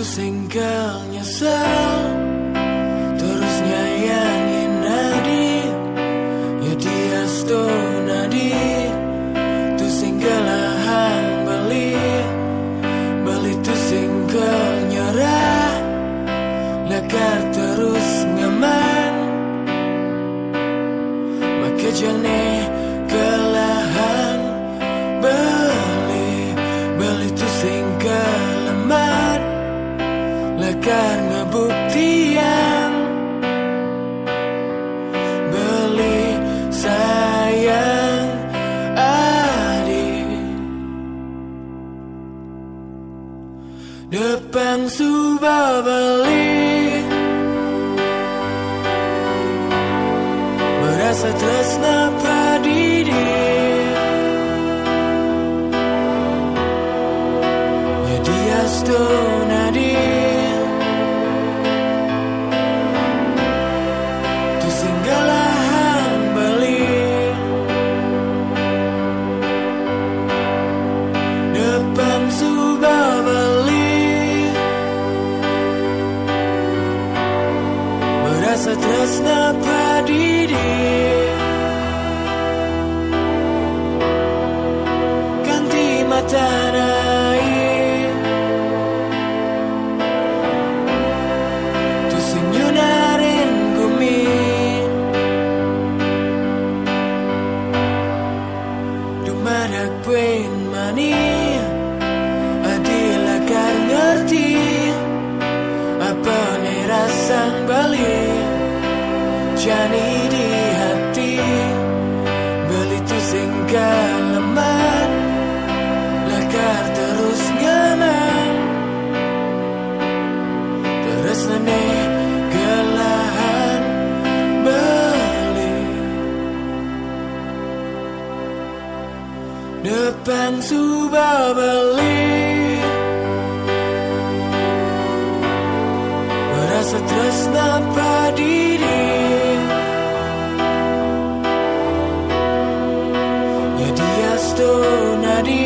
singgah nyesal terus nyayangin nadi ya dia sto nadi tu singgah lahang bali tu singgah nyerah lakar terus ngaman maka jangan kelahang bali tu singgah lemah lakar ngebuktian beli sayang adik depan subah beli merasa tresna padidi ya dia sto nadi tresna padidi ganti mata naik tu senyunarin gumi dumadak puen mani adila kan ngerti apa nih rasang balik jani di hati beli tu singgah lemah lakar terus nyaman terus nane gelahan beli depan subah beli merasa tresna padidi sto nadi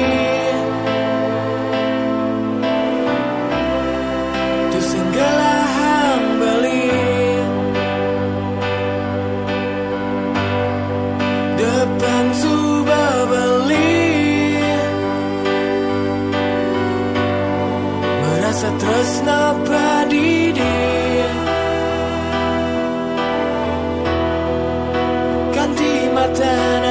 tu singgah bali depan subah bali merasa tresna padidi ganti mata